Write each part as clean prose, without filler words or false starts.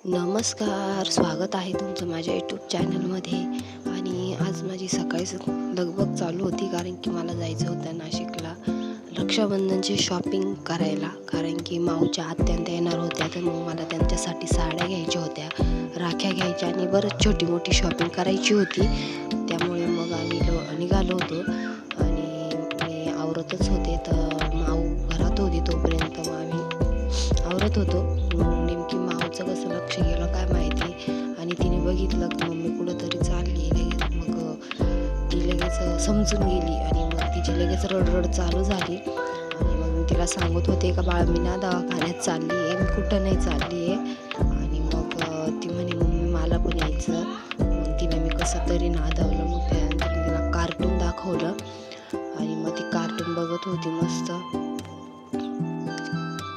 नमस्कार, स्वागत आहे तुमचं माझ्या यूट्यूब चॅनलमध्ये. आणि आज माझी सकाळीच लगबग चालू होती, कारण की मला जायचं होतं नाशिकला रक्षाबंधनची शॉपिंग करायला. कारण की माऊच्या आत्या येणार होत्या, तर मग मला त्यांच्यासाठी साड्या घ्यायच्या होत्या, राख्या घ्यायच्या आणि बरंच छोटी मोठी शॉपिंग करायची होती. त्यामुळे मग आम्ही निघालो होतो आणि मी आवरतच होते, तर माऊ घरात होती. तोपर्यंत मग आम्ही आवरत होतो. नेमकी माऊचं कसं लक्ष गेलं काय माहिती, आणि तिने बघितलं की मम्मी कुठंतरी चालली. लगेच मग ती लगेच समजून गेली आणि मग तिची लगेच रडरड चालू झाली. आणि मग मी तिला सांगत होते का बाळा, मी ना दवाखान्यात चालली आहे, मी कुठं नाही चालली आहे. आणि मग ती म्हणे मम्मी मला पण यायचं. मग तिला मी कसं तरी नादवलं. मग त्यानंतर मी तिला कार्टून दाखवलं आणि मग ती कार्टून बघत होती मस्त.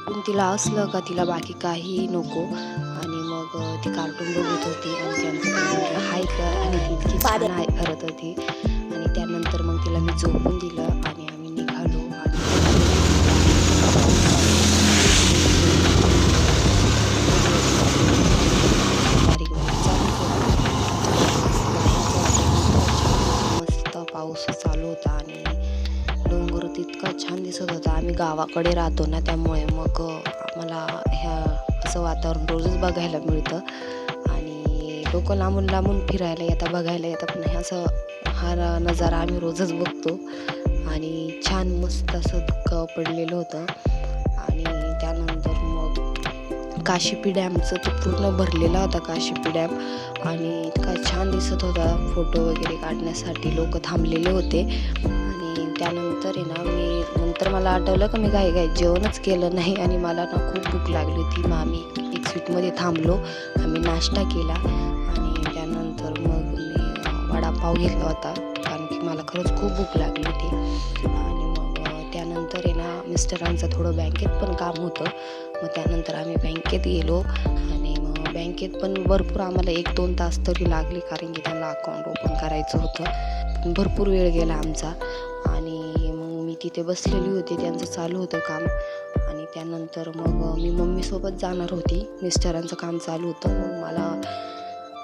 पण तिला असलं का तिला बाकी काहीही नको. आणि मग ती कार्टून बघत होती आणि त्यानंतर म्हटलं हाय कर, आणि ती इतकी छान हाय करत होती. आणि त्यानंतर मग तिला मी झोपून दिलं आणि आम्ही निघालो. आणि चालू केलं. मस्त पाऊस चालू होता आणि डोंगर इतका छान दिसत होता. आम्ही गावाकडे राहतो ना, त्यामुळे मग आम्हाला असं वातावरण रोजच बघायला मिळतं. आणि लोक लांबून लांबून फिरायला येतात, बघायला येतात, पण हे असं हा नजारा आम्ही रोजच बघतो. आणि छान मस्त असं धुकं पडलेलं होतं. आणि त्यानंतर मग काशीपी डॅमचं ते पूर्ण भरलेला होता काशीपी डॅम. आणि इतका छान दिसत होता, फोटो वगैरे काढण्यासाठी लोक थांबलेले होते. आणि त्यानंतर आहे ना, नंतर मला आठवलं का मी घाई जेवणच केलं नाही आणि मला ना खूप भूक लागली होती. मग आम्ही एक स्वीटमध्ये थांबलो, आम्ही नाश्ता केला आणि त्यानंतर मग मी वडापाव घेतला होता, कारण की मला खरंच खूप भूक लागली होती. आणि मग त्यानंतर आहे ना, मिस्टरांचं थोडं बँकेत पण काम होतं. मग त्यानंतर आम्ही बँकेत गेलो आणि मग बँकेत पण भरपूर आम्हाला 1-2 तास तरी लागले, कारण की त्यांना अकाउंट ओपन करायचं होतं. भरपूर वेळ गेला आमचा. आणि मग मी तिथे बसलेली होती, त्यांचं चालू होतं काम. आणि त्यानंतर मग मी मम्मीसोबत जाणार होती, मिस्टरांचं काम चालू होतं. मग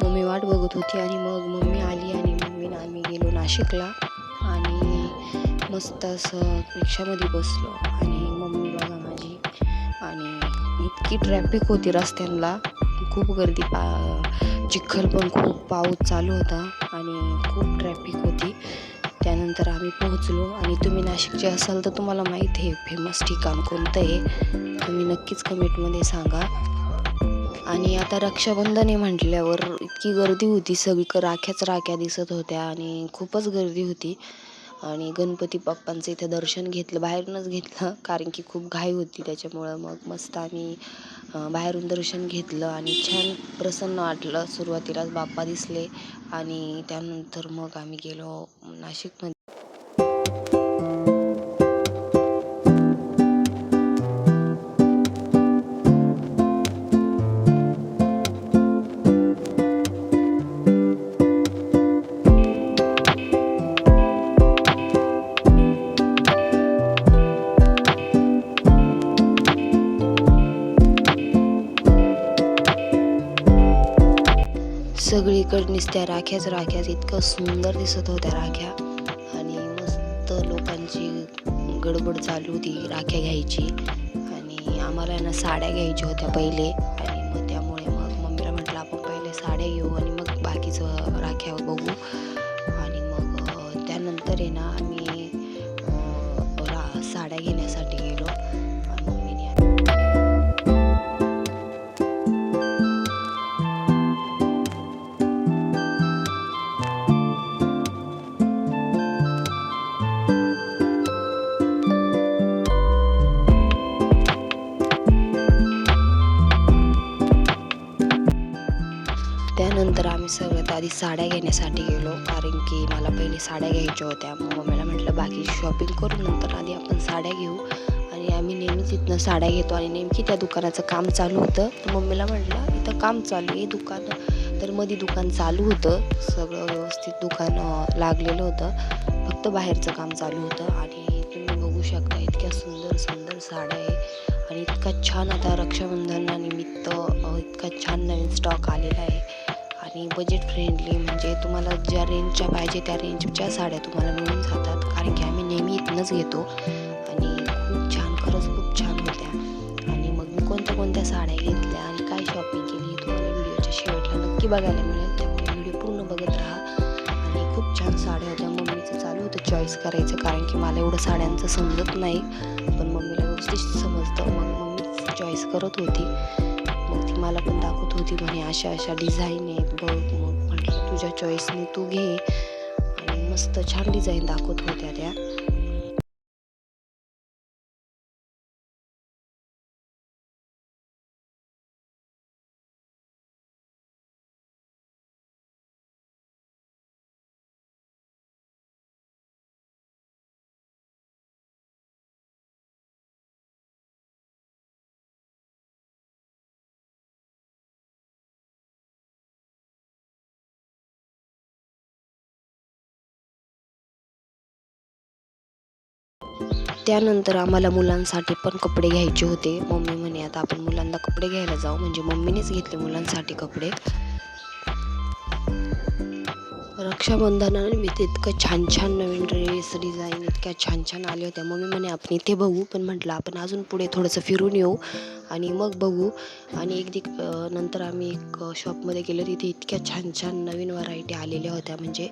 मम्मी वाट बघत होती आणि मग मम्मी आली आणि आम्ही गेलो नाशिकला. आणि मस्त असं रिक्षामध्ये बसलो आणि मम्मी बघा माझी. आणि इतकी ट्रॅफिक होती रस्त्यांना, खूप गर्दी, चिखल पण खूप, पाऊस चालू होता आणि खूप ट्रॅफिक होती. त्यानंतर आम्ही पोहोचलो. आणि तुम्ही नाशिकचे असाल तर तुम्हाला माहीत आहे फेमस ठिकाण कोणतं आहे, तुम्ही नक्कीच कमेंटमध्ये सांगा. आणि आता रक्षाबंधन आहे म्हटल्यावर इतकी गर्दी होती, सगळीकडे राख्या दिसत होत्या आणि खूपच गर्दी होती. आणि गणपती बाप्पांचं इथं दर्शन घेतलं, बाहेरूनच घेतलं, कारण की खूप घाई होती. त्याच्यामुळं मग मस्त आम्ही बाहेरून दर्शन घेतलं आणि छान प्रसन्न वाटलं. सुरुवातीलाच बाप्पा दिसले आणि त्यानंतर मग आम्ही गेलो नाशिकमध्ये. सगळीकडे नुसत्या राख्याच, इतकं सुंदर दिसत होत्या राख्या. आणि मस्त लोकांची गडबड चालू होती राख्या घ्यायची. आणि आम्हाला ना साड्या घ्यायच्या होत्या पहिले. आणि मग त्यामुळे मग मम्मीला म्हटलं आपण पहिले साड्या घेऊ आणि मग बाकीचं राख्या बघू. आणि मग त्यानंतर आहे ना, आम्ही साड्या घेण्यासाठी गेलो. मम्मीने त्यानंतर आम्ही सगळ्यात आधी साड्या घेण्यासाठी गेलो, कारण की मला पहिले साड्या घ्यायच्या होत्या. मग मम्मीला म्हटलं बाकी शॉपिंग करू, नंतर आधी आपण साड्या घेऊ. आणि आम्ही नेहमीच इथनं साड्या घेतो. आणि नेमकी त्या दुकानाचं काम चालू होतं, तर मम्मीला म्हटलं इथं काम चालू आहे दुकान. तर मध्ये दुकान चालू होतं, सगळं व्यवस्थित दुकान लागलेलं होतं, फक्त बाहेरचं काम चालू होतं. आणि तुम्ही बघू शकता इतक्या सुंदर सुंदर साड्या आहे. आणि इतका छान आता रक्षाबंधनानिमित्त इतका छान नवीन स्टॉक आलेला आहे आणि बजेट फ्रेंडली, म्हणजे तुम्हाला ज्या रेंजच्या पाहिजे त्या रेंजच्या साड्या तुम्हाला मिळून जातात, कारण की आम्ही नेहमी इथनंच घेतो आणि खूप छान, खरंच खूप छान होत्या. आणि मग मी कोणत्या साड्या घेतल्या आणि काय शॉपिंग केली तुम्हाला व्हिडिओच्या शेवटला नक्की बघायला मिळेल, त्यामुळे व्हिडिओ पूर्ण बघत राहा. आणि खूप छान साड्या होत्या. मम्मीचं चालू होतं चॉईस करायचं, कारण की मला एवढं साड्यांचं समजत नाही, पण मम्मीला व्यवस्थित समजतं. मग मम्मीच चॉईस करत होती, मग ती मला पण दाखवत होती, म्हणे अशा अशा डिझाईन आहेत बघ. मग म्हटलं तुझ्या चॉईसने तू घे, आणि मस्त छान डिझाईन दाखवत होत्या त्या. त्यानंतर आम्हाला मुलांसाठी पण कपडे घ्यायचे होते. मम्मी म्हणे आता आपण मुलांना कपडे घ्यायला जाऊ, म्हणजे मम्मीनेच घेतले मुलांसाठी कपडे. रक्षाबंधनानिमित्त इतकं छान छान नवीन ड्रेस डिझाईन इतक्या छान छान आल्या होत्या. मम्मी म्हणे आपण इथे बघू, पण म्हटलं आपण अजून पुढे थोडंसं फिरून येऊ आणि मग बघू. आणि नंतर आम्ही एक शॉपमध्ये गेलो, तिथे इतक्या छान छान नवीन व्हरायटी आलेल्या होत्या, म्हणजे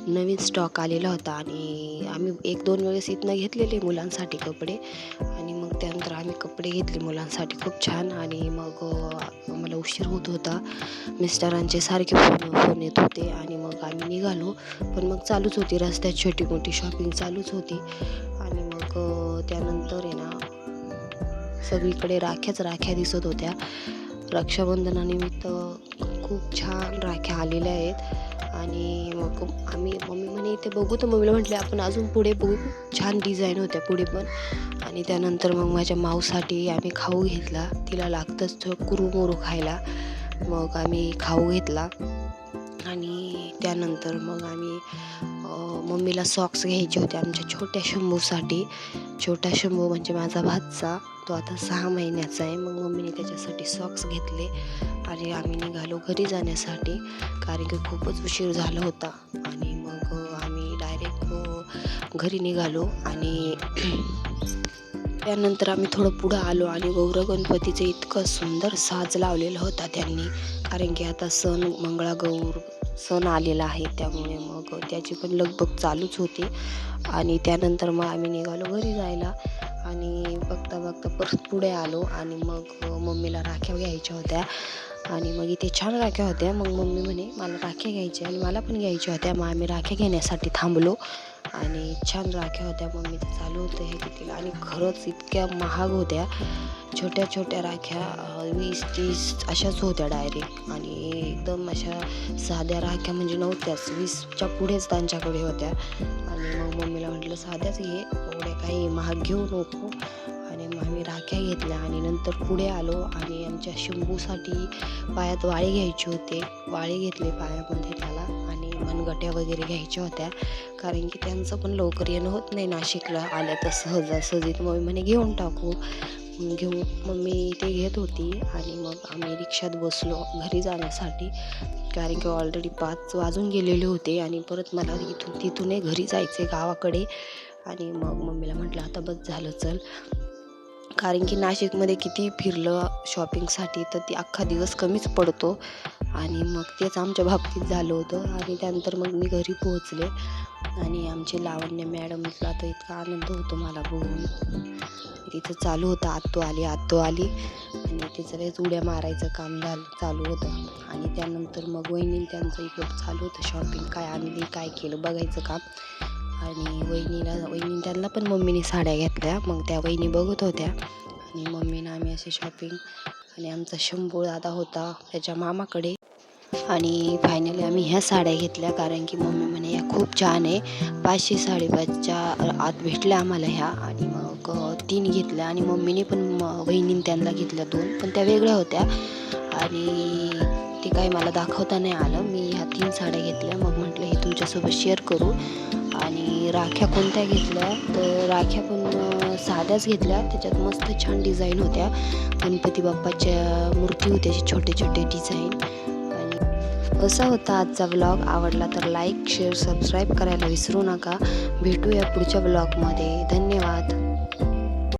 नवीन स्टॉक आलेला होता. आणि आम्ही 1-2 वेळेस इथनं घेतलेले मुलांसाठी कपडे, आणि मग त्यानंतर आम्ही कपडे घेतले मुलांसाठी खूप छान. आणि मग आम्हाला उशीर होत होता, मिस्टरांचे सारखे फोन येत होते, आणि मग आम्ही निघालो. पण मग चालूच होती रस्त्यात छोटी मोठी शॉपिंग चालूच होती. आणि मग त्यानंतर आहे ना, सगळीकडे राख्या दिसत होत्या. रक्षाबंधनानिमित्त खूप छान राख्या आलेल्या आहेत. आणि मग मम्मी म्हणे इथे बघू, तर मम्मीला म्हटले आपण अजून पुढे बघू, छान डिझाईन होत्या पुढे पण. आणि त्यानंतर मग माझ्या माऊसाठी आम्ही खाऊ घेतला, तिला लागतंच कुरुमुरू खायला, मग आम्ही खाऊ घेतला. आणि त्यानंतर मग आम्ही मम्मीला सॉक्स घ्यायचे होते आमच्या छोट्या शंभूसाठी. छोटा शंभू म्हणजे माझा भाचा, तो आता 6 महिन्याचा आहे. मग मम्मीने त्याच्यासाठी सॉक्स घेतले आणि आम्ही निघालो घरी जाण्यासाठी, कारण की खूपच उशीर झाला होता. आणि मग आम्ही डायरेक्ट घरी निघालो. आणि त्यानंतर आम्ही थोडं पुढं आलो, आणि गौर गणपतीचं इतकं सुंदर साज लावलेला होता त्यांनी, कारण की आता मंगळागौर सण आलेला आहे, त्यामुळे मग त्याची पण लगबग चालूच होती. आणि त्यानंतर मग आम्ही निघालो घरी जायला, आणि बघता बघता परत पुढे आलो. आणि मग मम्मीला राख्या घ्यायच्या होत्या, आणि मग इथे छान राख्या होत्या. मग मम्मी म्हणे मला राख्या घ्यायच्या, आणि मला पण घ्यायच्या होत्या. मग आम्ही राख्या घेण्यासाठी थांबलो, आणि छान राख्या होत्या. मम्मीचं चालू होतं हे घेतील, आणि खरंच इतक्या महाग होत्या. छोट्या छोट्या राख्या 20-30 अशाच होत्या डायरेक्ट, आणि एकदम अशा साध्या राख्या म्हणजे नव्हत्याच, 20च्या पुढेच त्यांच्याकडे होत्या. आणि मग मम्मीला म्हटलं साध्याच घे, एवढ्या काही महाग घेऊ नको. आणि मग आम्ही राख्या घेतल्या, आणि नंतर पुढे आलो. आणि आमच्या शंभूसाठी पायात वाळे घ्यायचे होते, वाळे घेतले पायामध्ये त्याला. आणि मनगट्या वगैरे घ्यायच्या होत्या, कारण की त्यांचं पण लवकर येणं होत नाही नाशिकला आल्या तर सहजासहजीत. मम्मी म्हणे घेऊन टाकू, मम्मी ते घेत होती. आणि मग आम्ही रिक्षात बसलो घरी जाण्यासाठी, कारण की ऑलरेडी 5 वाजून गेलेले होते, आणि परत मला तिथूनही घरी जायचे गावाकडे. आणि मग मम्मीला म्हटलं आता बस झालं चल, कारण की नाशिकमध्ये किती फिरलं शॉपिंगसाठी तर ती अख्खा दिवस कमीच पडतो. आणि मग तेच आमच्या बाबतीत झालं होतं. आणि त्यानंतर मग मी घरी पोहोचले, आणि आमची लावण्य मॅडमला तर इतका आनंद होतो मला बघून. तिथं चालू होतं आत्तू आली, आणि तिचं लयच उड्या मारायचं काम चालू होतं. आणि त्यानंतर मग वहिनी त्यांचं इकडं चालू होतं शॉपिंग, काय आणली काय केलं बघायचं काम. आणि वहिनी त्यांना पण मम्मीने साड्या घेतल्या, मग त्या वहिनी बघत होत्या, आणि मम्मीनं आम्ही असे शॉपिंग. आणि आमचा शंभू दादा होता त्याच्या मामाकडे. आणि फायनली आम्ही ह्या साड्या घेतल्या, कारण की मम्मी म्हणे या खूप छान आहे, 500-550च्या आत भेटल्या आम्हाला ह्या. आणि मग 3 घेतल्या, आणि मम्मीने पण वहिनीने त्यांना घेतल्या 2, पण त्या वेगळ्या होत्या. आणि ते काही मला दाखवता नाही आलं, मी ह्या 3 साड्या घेतल्या. मग म्हटलं हे तुमच्यासोबत शेअर करू. आणि आणि राख्या कोणत्या घेतल्या तर राख्या पण साध्याच घेतल्या, त्याच्यात मस्त छान डिझाईन होत्या. गणपती बाप्पाच्या मूर्ती होत्या अशी छोटे छोटे डिझाईन. आणि असा होता आजचा व्लॉग. आवडला तर लाईक शेअर सबस्क्राईब करायला विसरू नका. भेटूया पुढच्या व्लॉगमध्ये. धन्यवाद.